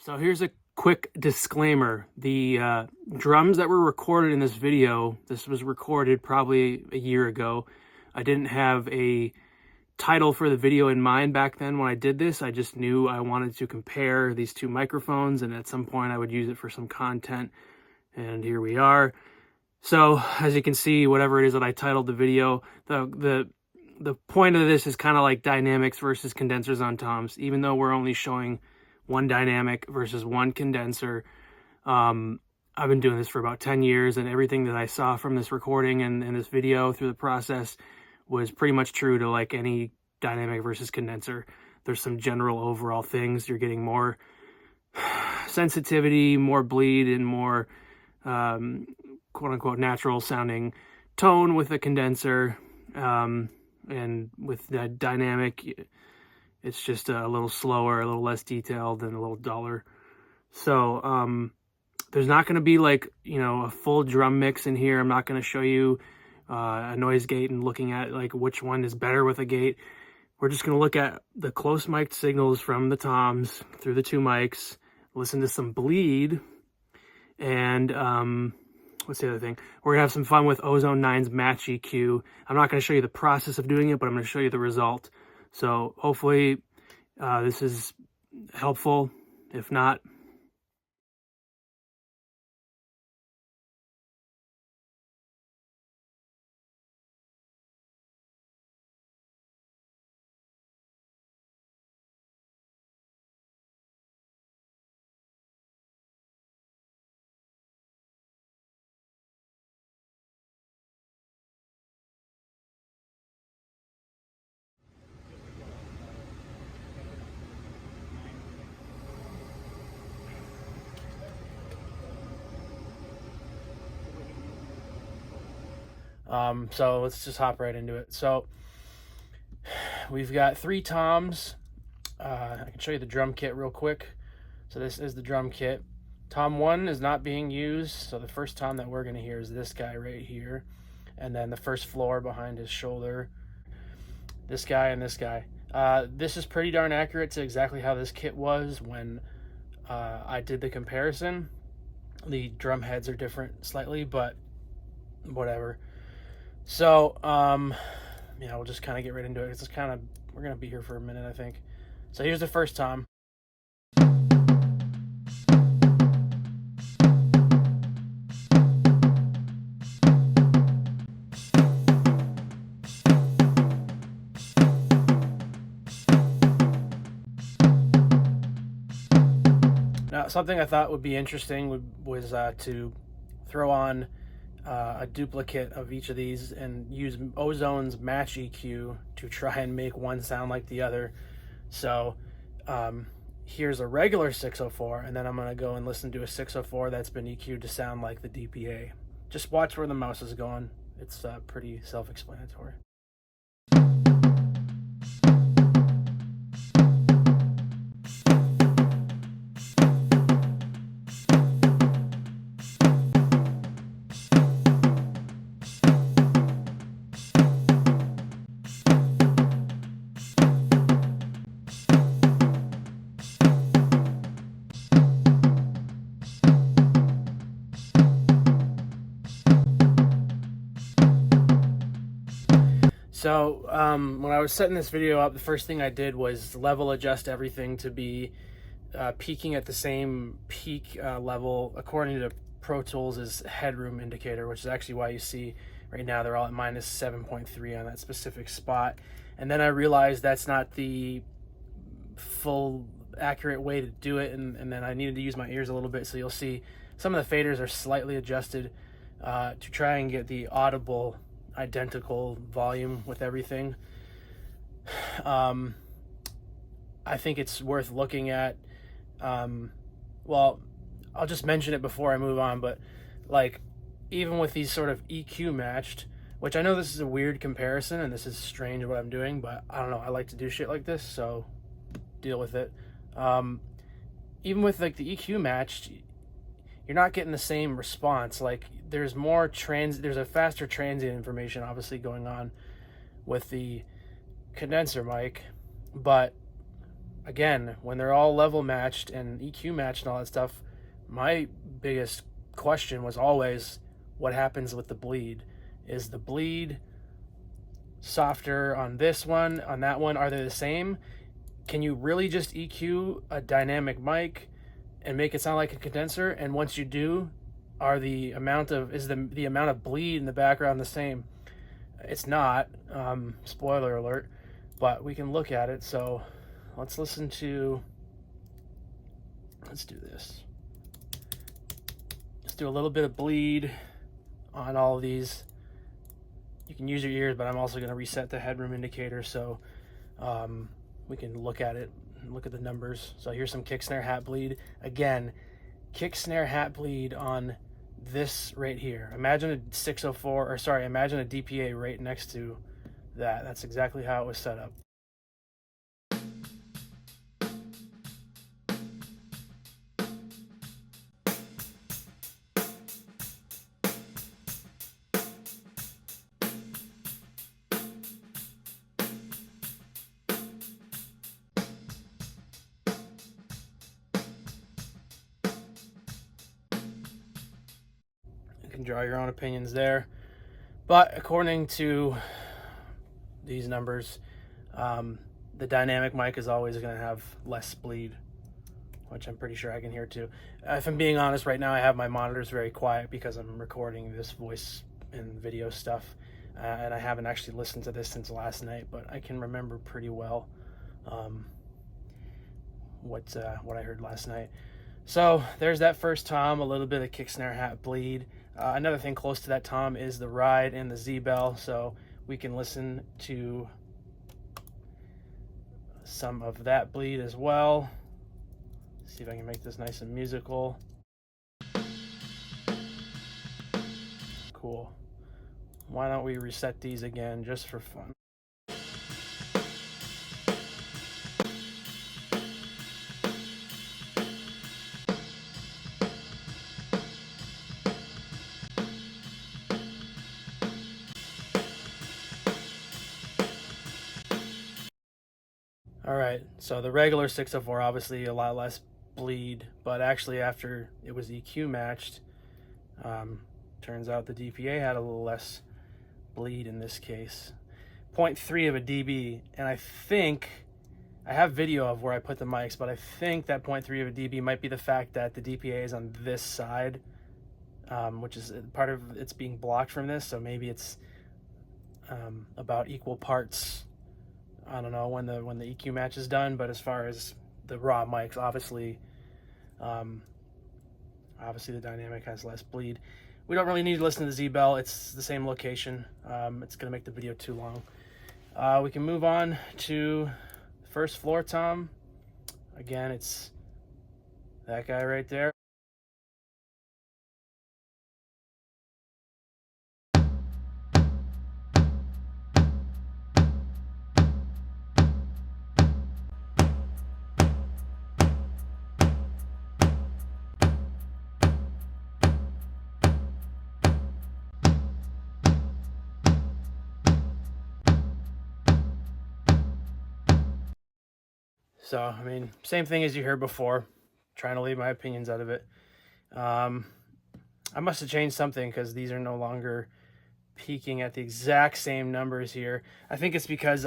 So here's a quick disclaimer. The drums that were recorded in this video, this was recorded probably a year ago. I didn't have a title for the video in mind back then when I did this. I just knew I wanted to compare these two microphones, and at some point I would use it for some content. And here we are. So as you can see, whatever it is that I titled the video, the point of this is kind of like dynamics versus condensers on toms. Even though we're only showing one dynamic versus one condenser, I've been doing this for about 10 years, and everything that I saw from this recording and this video through the process was pretty much true to like any dynamic versus condenser. There's some general overall things. You're getting more sensitivity, more bleed, and more quote-unquote natural sounding tone with the condenser, and with the dynamic it's just a little slower, a little less detailed, and a little duller. So there's not going to be like, a full drum mix in here. I'm not going to show you a noise gate and looking at like which one is better with a gate. We're just going to look at the close mic'd signals from the toms through the two mics, listen to some bleed, and what's the other thing? We're going to have some fun with Ozone 9's Match EQ. I'm not going to show you the process of doing it, but I'm going to show you the result. So hopefully this is helpful. If not, so let's just hop right into it. So we've got 3 toms. I can show you the drum kit real quick. So this is the drum kit. Tom 1 is not being used, so the first tom that we're going to hear is this guy right here, and then the first floor behind his shoulder, this guy and this guy. This is pretty darn accurate to exactly how this kit was when I did the comparison. The drum heads are different slightly, but whatever. So yeah, we'll just kind of get right into it. It's just we're gonna be here for a minute, I think. So here's the first tom. Now, something I thought would be interesting was to throw on a duplicate of each of these and use Ozone's Match EQ to try and make one sound like the other. So here's a regular 604, and then I'm going to go and listen to a 604 that's been EQ'd to sound like the DPA. Just watch where the mouse is going. It's pretty self-explanatory. So when I was setting this video up, the first thing I did was level adjust everything to be peaking at the same peak level according to Pro Tools' headroom indicator, which is actually why you see right now they're all at minus 7.3 on that specific spot. And then I realized that's not the full accurate way to do it, and then I needed to use my ears a little bit. So you'll see some of the faders are slightly adjusted to try and get the audible identical volume with everything. I think it's worth looking at. Well, I'll just mention it before I move on, but like even with these sort of EQ matched, which I know this is a weird comparison and this is strange what I'm doing, but I don't know, I like to do shit like this, so deal with it. Even with like the EQ matched, you're not getting the same response. Like there's a faster transient information obviously going on with the condenser mic, but again, when they're all level matched and EQ matched and all that stuff, my biggest question was always, what happens with the bleed? Is the bleed softer on this one, on that one? Are they the same? Can you really just EQ a dynamic mic and make it sound like a condenser? And once you do, is the amount of bleed in the background the same? It's not, spoiler alert, but we can look at it. So let's do this. Let's do a little bit of bleed on all of these. You can use your ears, but I'm also going to reset the headroom indicator so we can look at it and look at the numbers. So here's some kick, snare, hat bleed. Again, kick, snare, hat bleed on this right here. Imagine a 604, or sorry, imagine a DPA right next to that. That's exactly how it was set up. You can draw your own opinions there, but according to these numbers, the dynamic mic is always going to have less bleed, which I'm pretty sure I can hear too. If I'm being honest, right now I have my monitors very quiet because I'm recording this voice and video stuff, and I haven't actually listened to this since last night, but I can remember pretty well what I heard last night. So there's that first tom, a little bit of kick, snare, hat bleed. Another thing close to that tom is the ride and the Z-bell, so we can listen to some of that bleed as well. See if I can make this nice and musical. Cool. Why don't we reset these again just for fun? All right, so the regular 604, obviously a lot less bleed, but actually after it was EQ matched, turns out the DPA had a little less bleed in this case. 0.3 of a dB, and I think, I have video of where I put the mics, but I think that 0.3 of a dB might be the fact that the DPA is on this side, which is part of it's being blocked from this, so maybe it's about equal parts. I don't know when the EQ match is done, but as far as the raw mics, obviously the dynamic has less bleed. We don't really need to listen to the Z-bell. It's the same location. It's going to make the video too long. We can move on to the first floor tom. Again, it's that guy right there. So, I mean, same thing as you heard before. Trying to leave my opinions out of it. I must have changed something because these are no longer peaking at the exact same numbers here. I think it's because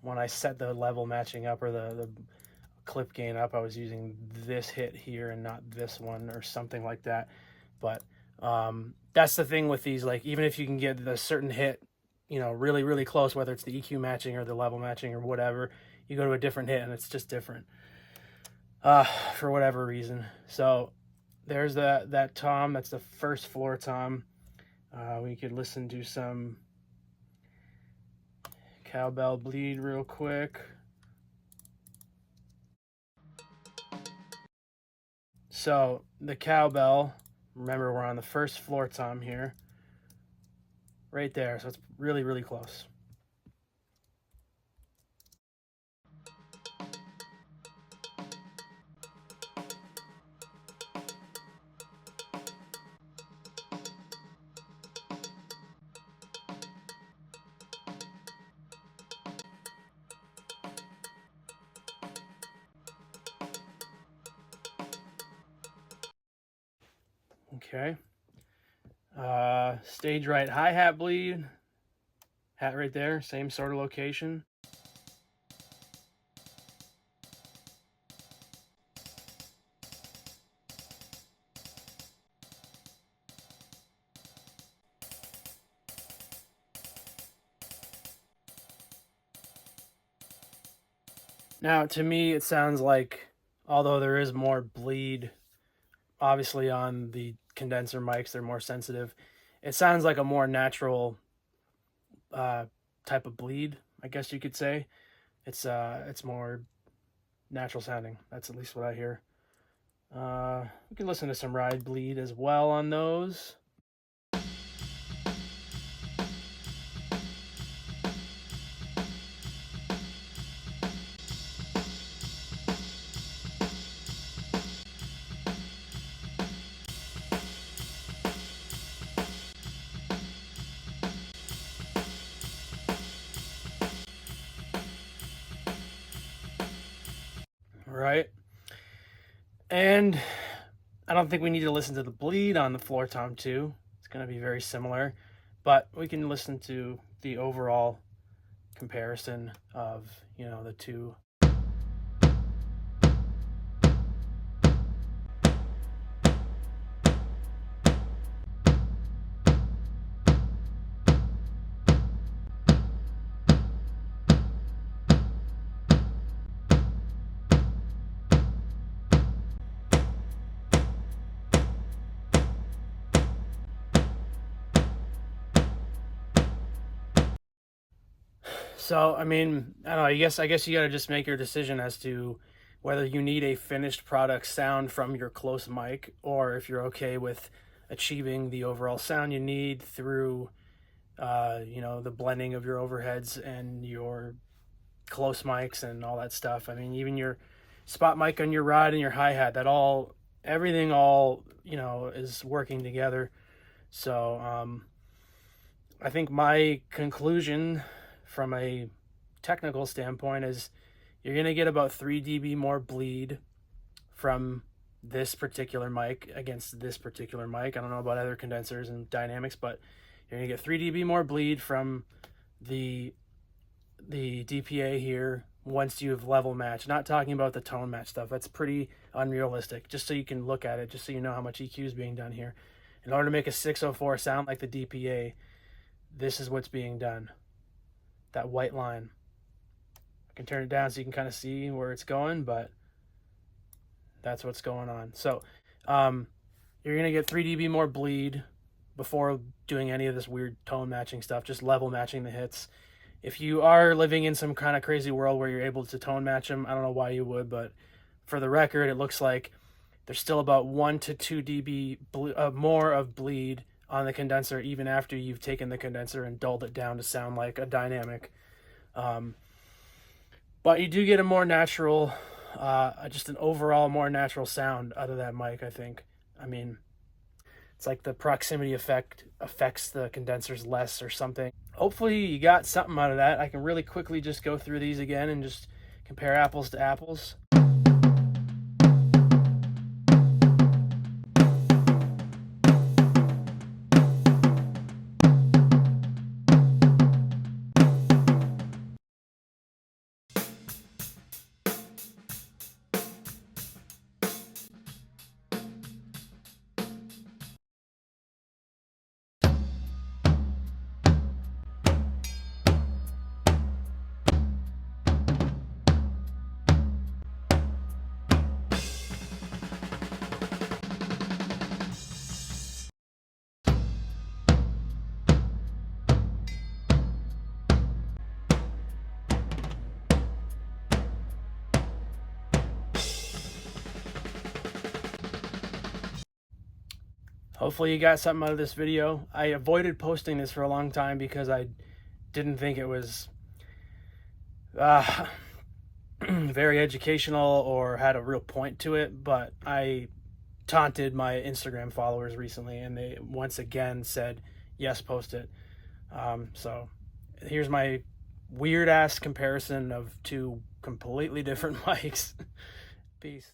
when I set the level matching up or the clip gain up, I was using this hit here and not this one or something like that. But that's the thing with these, like, even if you can get the certain hit, you know, really, really close, whether it's the EQ matching or the level matching or whatever, you go to a different hit and it's just different for whatever reason. So there's that tom. That's the first floor tom. We could listen to some cowbell bleed real quick. So the cowbell, remember we're on the first floor tom here, right there. So it's really, really close. Okay. Stage right hi-hat bleed. Hat right there, same sort of location. Now, to me, it sounds like, although there is more bleed, obviously on the condenser mics, they're more sensitive. It sounds like a more natural type of bleed, I guess you could say. It's more natural sounding. That's at least what I hear. We can listen to some ride bleed as well on those. Right. And I don't think we need to listen to the bleed on the floor tom 2. It's going to be very similar, but we can listen to the overall comparison of, you know, the two. So, I mean, I don't know, I guess you got to just make your decision as to whether you need a finished product sound from your close mic, or if you're okay with achieving the overall sound you need through, you know, the blending of your overheads and your close mics and all that stuff. I mean, even your spot mic on your ride and your hi-hat, everything all, you know, is working together. So, I think my conclusion from a technical standpoint is you're going to get about 3 dB more bleed from this particular mic against this particular mic. I don't know about other condensers and dynamics, but you're going to get 3 dB more bleed from the DPA here once you've level matched. Not talking about the tone match stuff. That's pretty unrealistic. Just so you can look at it, just so you know how much EQ is being done here. In order to make a 604 sound like the DPA, this is what's being done. That white line. I can turn it down so you can kind of see where it's going, but that's what's going on. So you're going to get 3 dB more bleed before doing any of this weird tone matching stuff, just level matching the hits. If you are living in some kind of crazy world where you're able to tone match them, I don't know why you would, but for the record, it looks like there's still about 1 to 2 dB more of bleed on the condenser, even after you've taken the condenser and dulled it down to sound like a dynamic. But you do get a more natural, just an overall more natural sound out of that mic, I think. I mean, it's like the proximity effect affects the condensers less or something. Hopefully you got something out of that. I can really quickly just go through these again and just compare apples to apples. Hopefully you got something out of this video. I avoided posting this for a long time because I didn't think it was very educational or had a real point to it, but I taunted my Instagram followers recently and they once again said, yes, post it. So here's my weird ass comparison of two completely different mics. Peace.